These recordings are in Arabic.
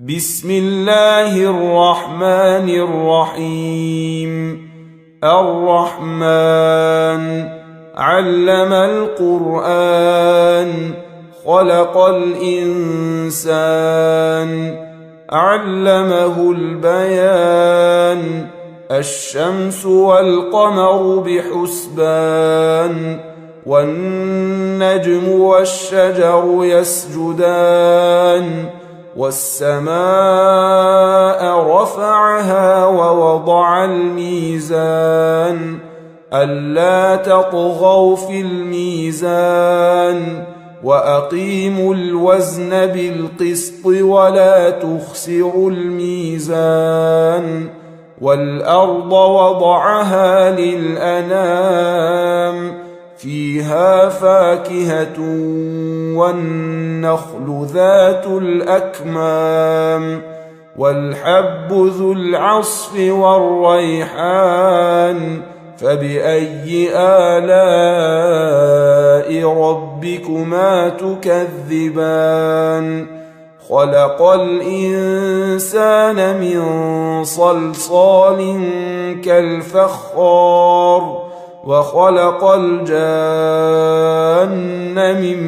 بسم الله الرحمن الرحيم. الرحمن علم القرآن خلق الإنسان علمه البيان الشمس والقمر بحسبان والنجم والشجر يسجدان والسماء رفعها ووضع الميزان ألا تطغوا في الميزان وأقيموا الوزن بالقسط ولا تخسروا الميزان والأرض وضعها للأنام فيها فاكهة والنخل ذات الأكمام والحب ذو العصف والريحان فبأي آلاء ربكما تكذبان خلق الإنسان من صلصال كالفخار وخلق الجان من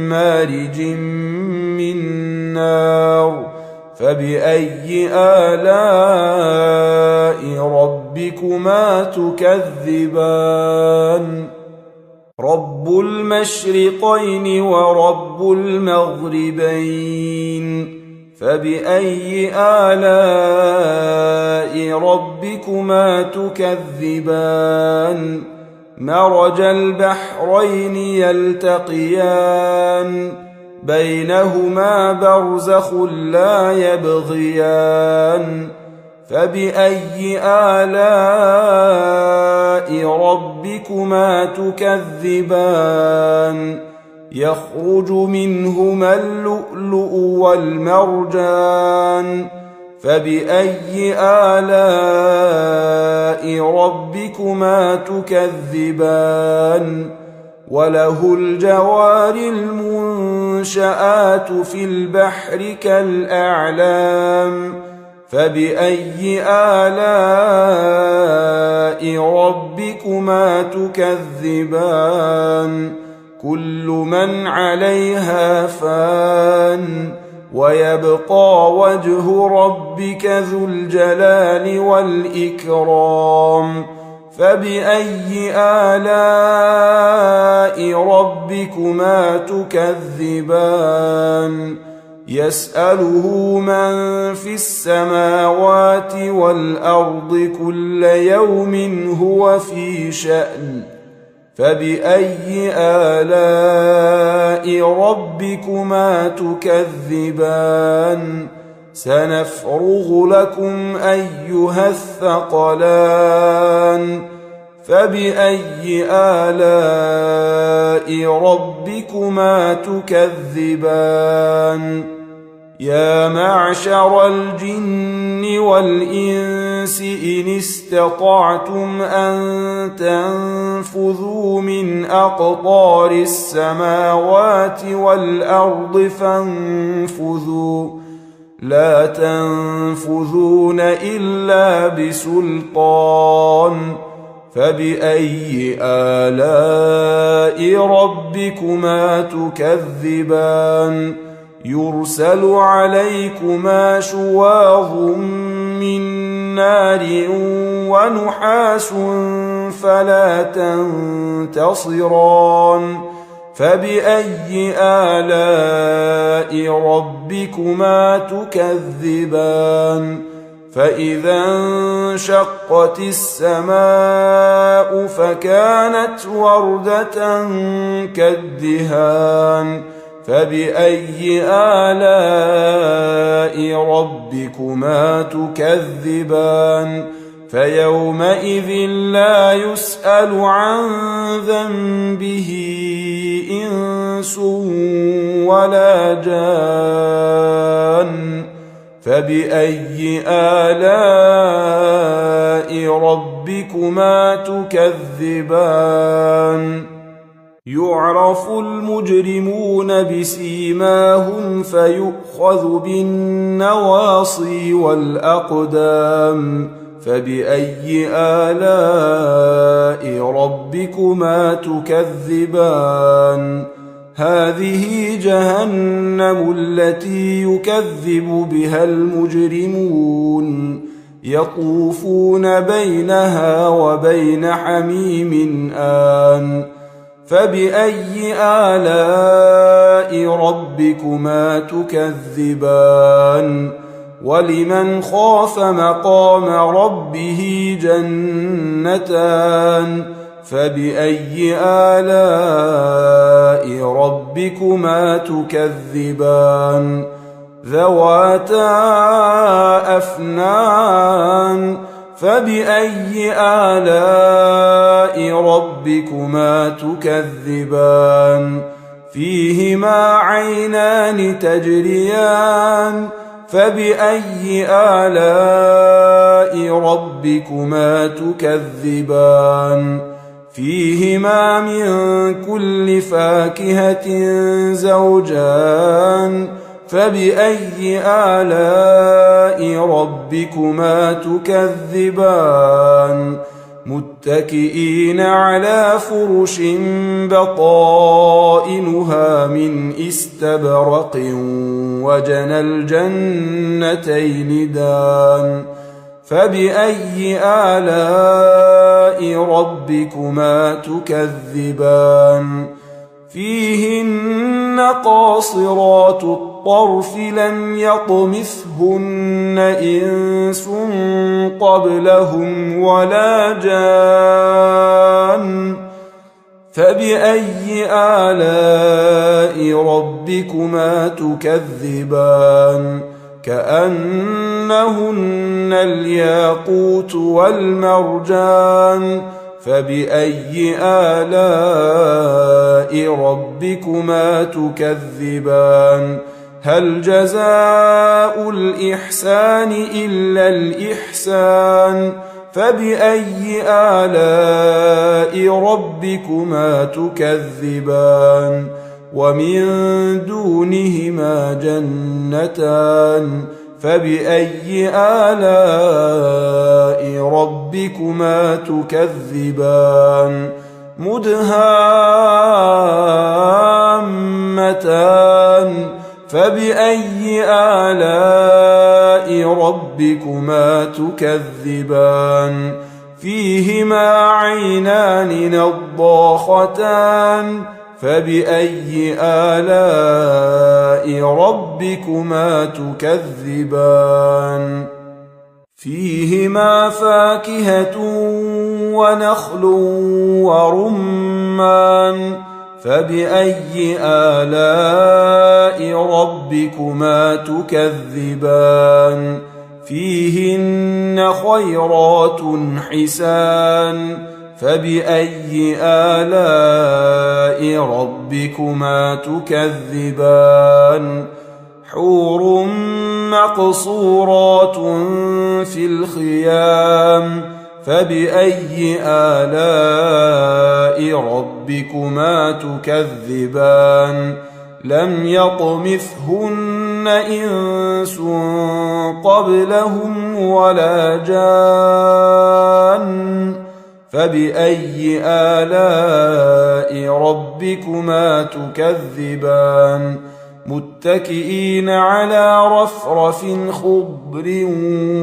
مارج من نار فبأي آلاء ربكما تكذبان رب المشرقين ورب المغربين فبأي آلاء ربكما تكذبان مرج البحرين يلتقيان بينهما برزخ لا يبغيان فبأي آلاء ربكما تكذبان يخرج منهما اللؤلؤ والمرجان فبأي آلاء ربكما تكذبان وله الجوار المنشآت في البحر كالأعلام فبأي آلاء ربكما تكذبان كل من عليها فان ويبقى وجه ربك ذو الجلال والإكرام فبأي آلاء ربكما تكذبان يسأله من في السماوات والأرض كل يوم هو في شأن فبأي آلاء ربكما تكذبان سنفرغ لكم أيها الثقلان فبأي آلاء ربكما تكذبان يا معشر الجن والإنس إن استطعتم أن تنفذوا من أقطار السماوات والأرض فانفذوا لا تنفذون إلا بسلطان فبأي آلاء ربكما تكذبان يرسل عليكما شواظ من نار ونحاس فلا تنتصران فبأي آلاء ربكما تكذبان فإذا انشقت السماء فكانت وردة كالدهان فبأي آلاء ربكما تكذبان فيومئذ لا يسأل عن ذنبه إنس ولا جان فبأي آلاء ربكما تكذبان يعرف المجرمون بسيماهم فيؤخذ بالنواصي والأقدام فبأي آلاء ربكما تكذبان هذه جهنم التي يكذب بها المجرمون يطوفون بينها وبين حميم آن فبأي آلاء ربكما تكذبان ولمن خاف مقام ربه جنتان فبأي آلاء ربكما تكذبان ذواتا أفنان فبأي آلاء ربكما تكذبان فيهما عينان تجريان فبأي آلاء ربكما تكذبان فيهما من كل فاكهة زوجان فبأي آلاء ربكما تكذبان متكئين على فرش بطائنها من استبرق وجنى الجنتين دان فبأي آلاء ربكما تكذبان فيهن قاصرات الطرف لم يطمثهن إنس قبلهم ولا جان فبأي آلاء ربكما تكذبان كأنهن الياقوت والمرجان فبأي آلاء ربكما تكذبان هل جزاء الإحسان إلا الإحسان فبأي آلاء ربكما تكذبان ومن دونهما جنتان فبأي آلاء ربكما تكذبان مدهامتان فبأي آلاء ربكما تكذبان فيهما عينان نضاختان فبأي آلاء ربكما تكذبان فيهما فاكهة ونخل ورمان فبأي آلاء ربكما تكذبان فيهن خيرات حسان فبأي آلاء ربكما تكذبان حور مقصورات في الخيام فبأي آلاء ربكما تكذبان لم يطمثهن إنس قبلهم ولا جان فبأي آلاء ربكما تكذبان متكئين على رفرف خضر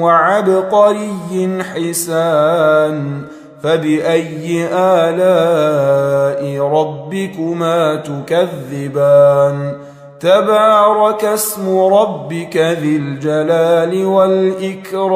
وعبقري حسان فبأي آلاء ربكما تكذبان تبارك اسم ربك ذي الجلال والإكرام